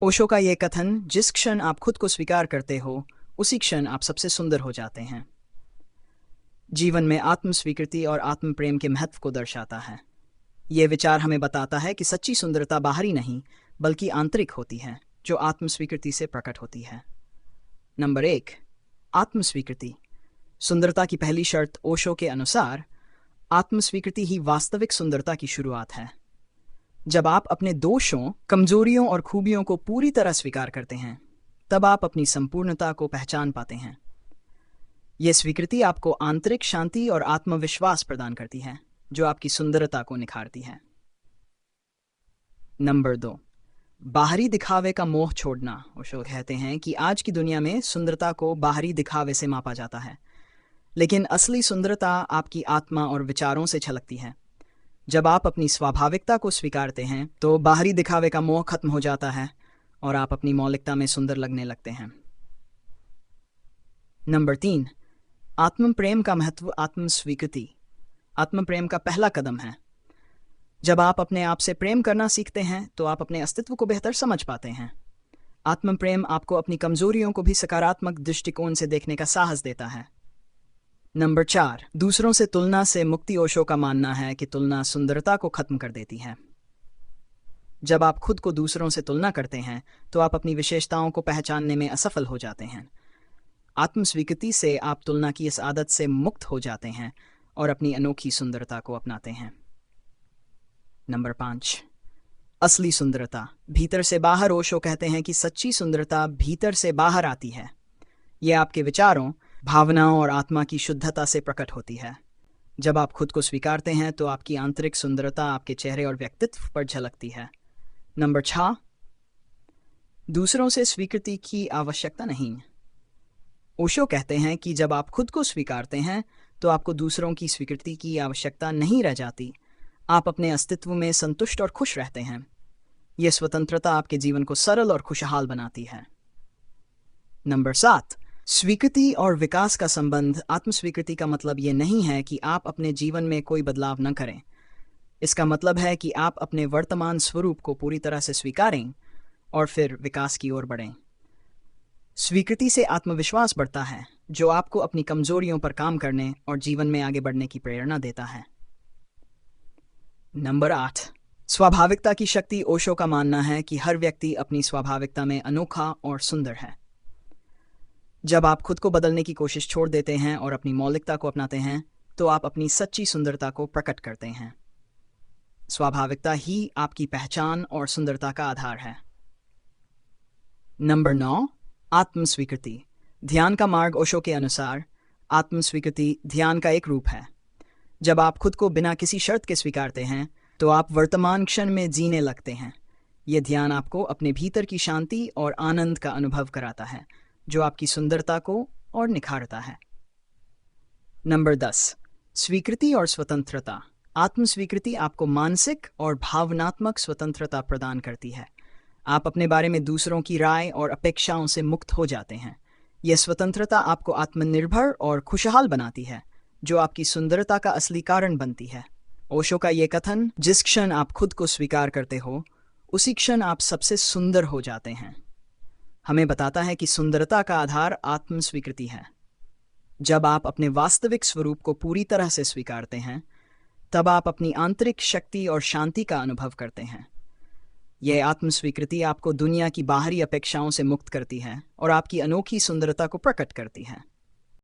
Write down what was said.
ओशो का ये कथन, जिस क्षण आप खुद को स्वीकार करते हो उसी क्षण आप सबसे सुंदर हो जाते हैं, जीवन में आत्म स्वीकृति और आत्म प्रेम के महत्व को दर्शाता है। ये विचार हमें बताता है कि सच्ची सुंदरता बाहरी नहीं बल्कि आंतरिक होती है, जो आत्म स्वीकृति से प्रकट होती है। नंबर 1, आत्म स्वीकृति। सुंदरता की पहली शर्त ओशो के अनुसार आत्म स्वीकृति ही वास्तविक सुंदरता की शुरुआत है। जब आप अपने दोषों, कमजोरियों और खूबियों को पूरी तरह स्वीकार करते हैं, तब आप अपनी संपूर्णता को पहचान पाते हैं। यह स्वीकृति आपको आंतरिक शांति और आत्मविश्वास प्रदान करती है, जो आपकी सुंदरता को निखारती है। नंबर 2, बाहरी दिखावे का मोह छोड़ना। ओशो कहते हैं कि आज की दुनिया में सुंदरता को बाहरी दिखावे से मापा जाता है, लेकिन असली सुंदरता आपकी आत्मा और विचारों से छलकती है। जब आप अपनी स्वाभाविकता को स्वीकारते हैं तो बाहरी दिखावे का मोह खत्म हो जाता है और आप अपनी मौलिकता में सुंदर लगने लगते हैं। नंबर 3, आत्म प्रेम का महत्व। आत्म स्वीकृति आत्म प्रेम का पहला कदम है। जब आप अपने आप से प्रेम करना सीखते हैं तो आप अपने अस्तित्व को बेहतर समझ पाते हैं। आत्म प्रेम आपको अपनी कमजोरियों को भी सकारात्मक दृष्टिकोण से देखने का साहस देता है। नंबर 4, दूसरों से तुलना से मुक्ति। ओशो का मानना है कि तुलना सुंदरता को खत्म कर देती है। जब आप खुद को दूसरों से तुलना करते हैं तो आप अपनी विशेषताओं को पहचानने में असफल हो जाते हैं। आत्म स्वीकृति से आप तुलना की इस आदत से मुक्त हो जाते हैं और अपनी अनोखी सुंदरता को अपनाते हैं। नंबर 5, असली सुंदरता भीतर से बाहर। ओशो कहते हैं कि सच्ची सुंदरता भीतर से बाहर आती है। यह आपके विचारों, भावनाओं और आत्मा की शुद्धता से प्रकट होती है। जब आप खुद को स्वीकारते हैं तो आपकी आंतरिक सुंदरता आपके चेहरे और व्यक्तित्व पर झलकती है। नंबर 6, दूसरों से स्वीकृति की आवश्यकता नहीं। ओशो कहते हैं कि जब आप खुद को स्वीकारते हैं तो आपको दूसरों की स्वीकृति की आवश्यकता नहीं रह जाती। आप अपने अस्तित्व में संतुष्ट और खुश रहते हैं। यह स्वतंत्रता आपके जीवन को सरल और खुशहाल बनाती है। नंबर 7, स्वीकृति और विकास का संबंध। आत्मस्वीकृति का मतलब ये नहीं है कि आप अपने जीवन में कोई बदलाव न करें। इसका मतलब है कि आप अपने वर्तमान स्वरूप को पूरी तरह से स्वीकारें और फिर विकास की ओर बढ़ें। स्वीकृति से आत्मविश्वास बढ़ता है, जो आपको अपनी कमजोरियों पर काम करने और जीवन में आगे बढ़ने की प्रेरणा देता है। नंबर 8, स्वाभाविकता की शक्ति। ओशो का मानना है कि हर व्यक्ति अपनी स्वाभाविकता में अनोखा और सुंदर है। जब आप खुद को बदलने की कोशिश छोड़ देते हैं और अपनी मौलिकता को अपनाते हैं तो आप अपनी सच्ची सुंदरता को प्रकट करते हैं। स्वाभाविकता ही आपकी पहचान और सुंदरता का आधार है। नंबर 9, आत्म स्वीकृति। ध्यान का मार्ग। ओशो के अनुसार आत्म स्वीकृति ध्यान का एक रूप है। जब आप खुद को बिना किसी शर्त के स्वीकारते हैं तो आप वर्तमान क्षण में जीने लगते हैं। यह ध्यान आपको अपने भीतर की शांति और आनंद का अनुभव कराता है, जो आपकी सुंदरता को और निखारता है। नंबर 10, स्वीकृति और स्वतंत्रता। आत्म स्वीकृति आपको मानसिक और भावनात्मक स्वतंत्रता प्रदान करती है। आप अपने बारे में दूसरों की राय और अपेक्षाओं से मुक्त हो जाते हैं। यह स्वतंत्रता आपको आत्मनिर्भर और खुशहाल बनाती है, जो आपकी सुंदरता का असली कारण बनती है। ओशो का ये कथन, जिस क्षण आप खुद को स्वीकार करते हो उसी क्षण आप सबसे सुंदर हो जाते हैं, हमें बताता है कि सुंदरता का आधार आत्म स्वीकृति है। जब आप अपने वास्तविक स्वरूप को पूरी तरह से स्वीकारते हैं तब आप अपनी आंतरिक शक्ति और शांति का अनुभव करते हैं। यह आत्म स्वीकृति आपको दुनिया की बाहरी अपेक्षाओं से मुक्त करती है और आपकी अनोखी सुंदरता को प्रकट करती है।